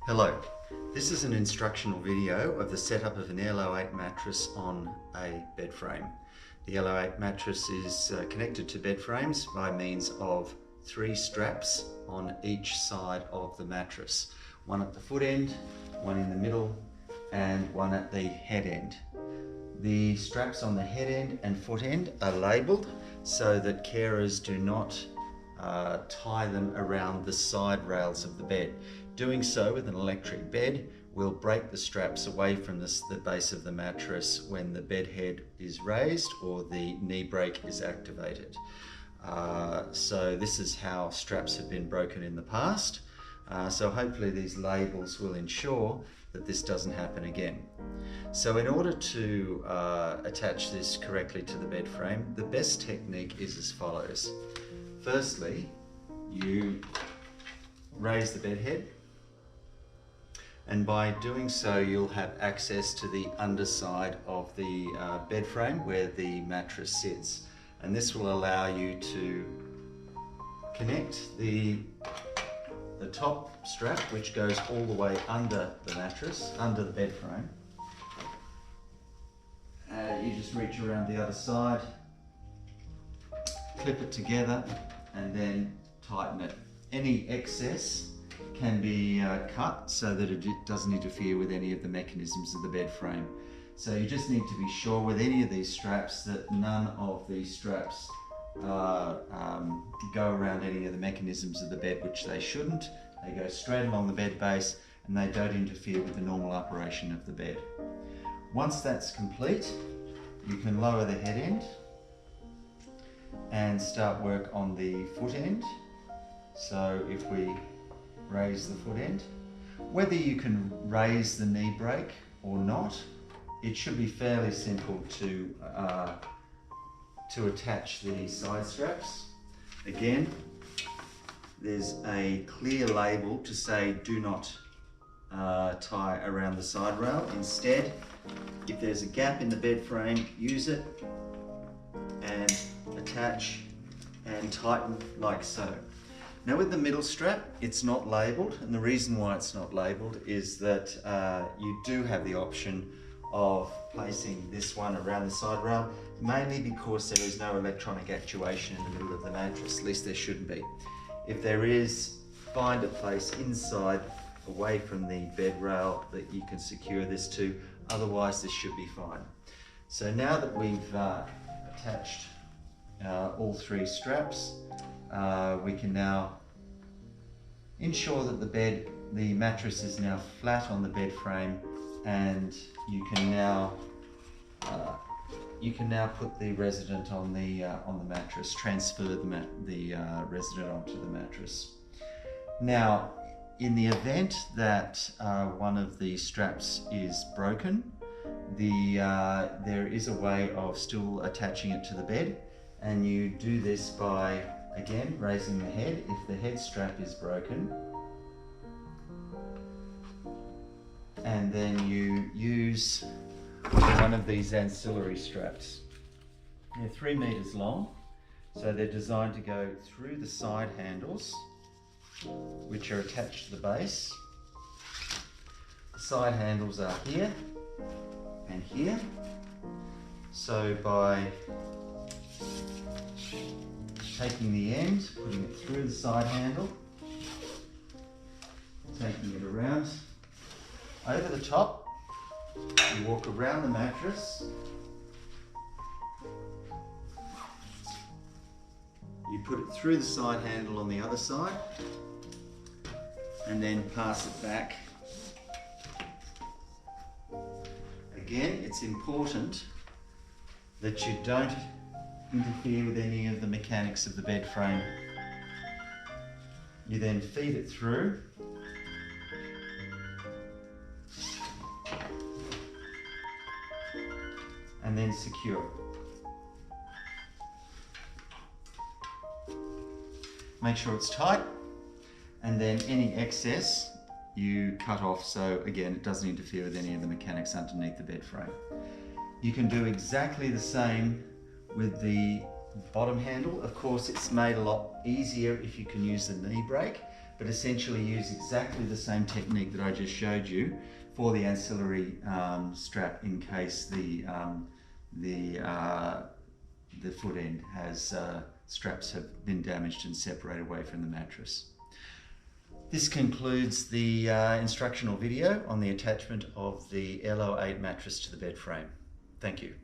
Hello, this is an instructional video of the setup of an AirLo8 mattress on a bed frame. The AirLo8 mattress is connected to bed frames by means of 3 straps on each side of the mattress. One at the foot end, one in the middle, and one at the head end. The straps on the head end and foot end are labelled so that carers do not tie them around the side rails of the bed. Doing so with an electric bed will break the straps away from the base of the mattress when the bed head is raised or the knee brake is activated. So this is how straps have been broken in the past. So hopefully these labels will ensure that this doesn't happen again. So in order to attach this correctly to the bed frame, the best technique is as follows. Firstly, you raise the bed head, and by doing so you'll have access to the underside of the bed frame where the mattress sits, and this will allow you to connect the top strap, which goes all the way under the mattress, under the bed frame. You just reach around the other side, clip it together, and then tighten it. Any excess can be cut so that it doesn't interfere with any of the mechanisms of the bed frame. So you just need to be sure with any of these straps that none of these straps go around any of the mechanisms of the bed, which they shouldn't. They go straight along the bed base and they don't interfere with the normal operation of the bed. Once that's complete, you can lower the head end and start work on the foot end. So if we raise the foot end, whether you can raise the knee brake or not, it should be fairly simple to attach the side straps. Again, there's a clear label to say do not tie around the side rail. Instead, if there's a gap in the bed frame, use it and attach and tighten like so. Now with the middle strap, it's not labelled, and the reason why it's not labelled is that you do have the option of placing this one around the side rail, mainly because there is no electronic actuation in the middle of the mattress, at least there shouldn't be. If there is, find a place inside, away from the bed rail that you can secure this to, otherwise this should be fine. So now that we've attached all 3 straps, we can now ensure that the mattress is now flat on the bed frame, and you can now put the resident on the mattress, transfer the resident onto the mattress. Now, in the event that one of the straps is broken, there is a way of still attaching it to the bed, and you do this by, again, raising the head. If the head strap is broken, and then you use one of these ancillary straps. They're 3 meters long, so they're designed to go through the side handles, which are attached to the base. The side handles are here and here. So by taking the end, putting it through the side handle, taking it around, over the top, you walk around the mattress, you put it through the side handle on the other side, and then pass it back. Again, it's important that you don't interfere with any of the mechanics of the bed frame. You then feed it through, and then secure. Make sure it's tight, and then any excess you cut off so again it doesn't interfere with any of the mechanics underneath the bed frame. You can do exactly the same with the bottom handle. Of course, it's made a lot easier if you can use the knee brake, but essentially use exactly the same technique that I just showed you for the ancillary strap in case the foot end has straps have been damaged and separated away from the mattress. This concludes the instructional video on the attachment of the AirLo8 mattress to the bed frame. Thank you.